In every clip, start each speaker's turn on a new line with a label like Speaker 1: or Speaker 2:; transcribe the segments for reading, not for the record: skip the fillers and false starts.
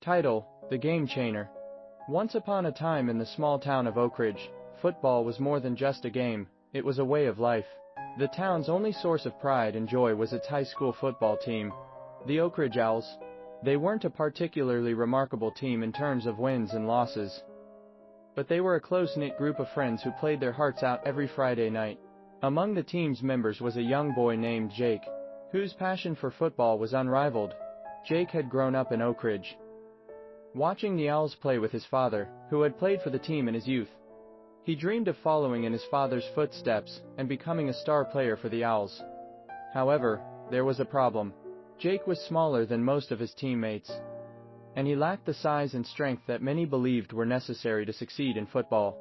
Speaker 1: Title: The Game Changer. Once upon a time in the small town of Oak Ridge, football was more than just a game, it was a way of life. The town's only source of pride and joy was its high school football team, the Oak Ridge Owls. They weren't a particularly remarkable team in terms of wins and losses, but they were a close-knit group of friends who played their hearts out every Friday night. Among the team's members was a young boy named Jake, whose passion for football was unrivaled. Jake had grown up in Oak Ridge, watching the Owls play with his father, who had played for the team in his youth. He dreamed of following in his father's footsteps and becoming a star player for the Owls. However, there was a problem. Jake was smaller than most of his teammates, and he lacked the size and strength that many believed were necessary to succeed in football.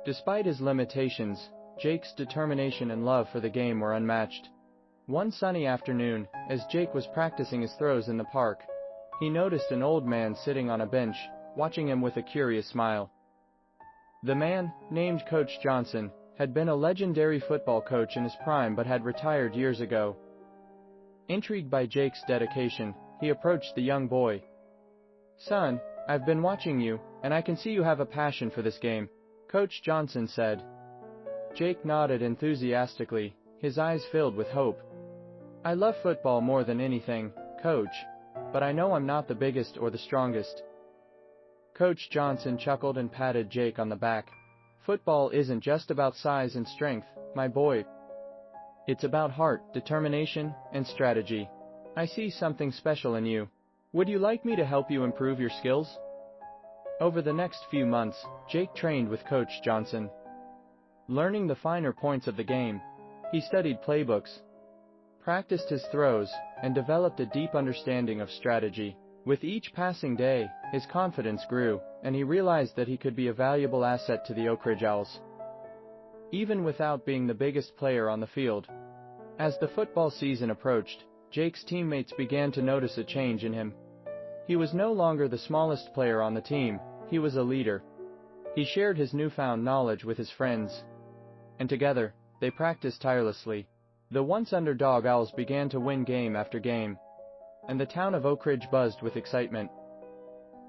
Speaker 1: Despite his limitations, Jake's determination and love for the game were unmatched. One sunny afternoon, as Jake was practicing his throws in the park, he noticed an old man sitting on a bench, watching him with a curious smile. The man, named Coach Johnson, had been a legendary football coach in his prime but had retired years ago. Intrigued by Jake's dedication, he approached the young boy. "Son, I've been watching you, and I can see you have a passion for this game," Coach Johnson said. Jake nodded enthusiastically, his eyes filled with hope. "I love football more than anything, Coach, but I know I'm not the biggest or the strongest." Coach Johnson chuckled and patted Jake on the back. "Football isn't just about size and strength, my boy. It's about heart, determination, and strategy. I see something special in you. Would you like me to help you improve your skills?" Over the next few months, Jake trained with Coach Johnson, learning the finer points of the game. He studied playbooks, practiced his throws, and developed a deep understanding of strategy. With each passing day, his confidence grew, and he realized that he could be a valuable asset to the Oak Ridge Owls, even without being the biggest player on the field. As the football season approached, Jake's teammates began to notice a change in him. He was no longer the smallest player on the team, he was a leader. He shared his newfound knowledge with his friends, and together, they practiced tirelessly. The once underdog Owls began to win game after game, and the town of Oak Ridge buzzed with excitement.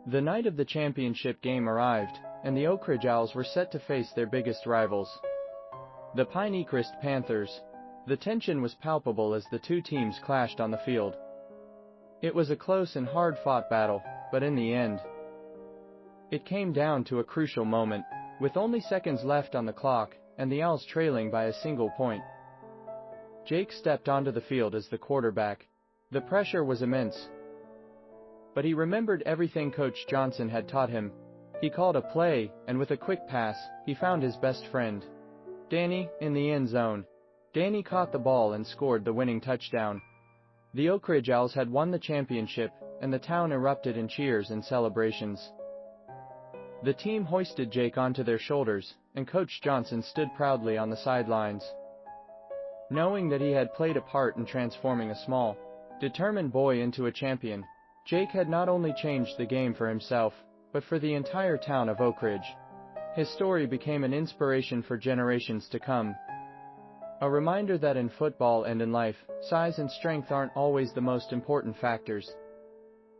Speaker 1: The night of the championship game arrived, and the Oak Ridge Owls were set to face their biggest rivals, the Pinecrest Panthers. The tension was palpable as the two teams clashed on the field. It was a close and hard-fought battle, but in the end, it came down to a crucial moment, with only seconds left on the clock, and the Owls trailing by a single point. Jake stepped onto the field as the quarterback. The pressure was immense, but he remembered everything Coach Johnson had taught him. He called a play, and with a quick pass, he found his best friend, Danny, in the end zone. Danny caught the ball and scored the winning touchdown. The Oak Ridge Owls had won the championship, and the town erupted in cheers and celebrations. The team hoisted Jake onto their shoulders, and Coach Johnson stood proudly on the sidelines, knowing that he had played a part in transforming a small, determined boy into a champion. Jake had not only changed the game for himself, but for the entire town of Oak Ridge. His story became an inspiration for generations to come. A reminder that in football and in life, size and strength aren't always the most important factors.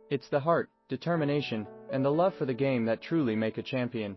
Speaker 1: It's the heart, determination, and the love for the game that truly make a champion.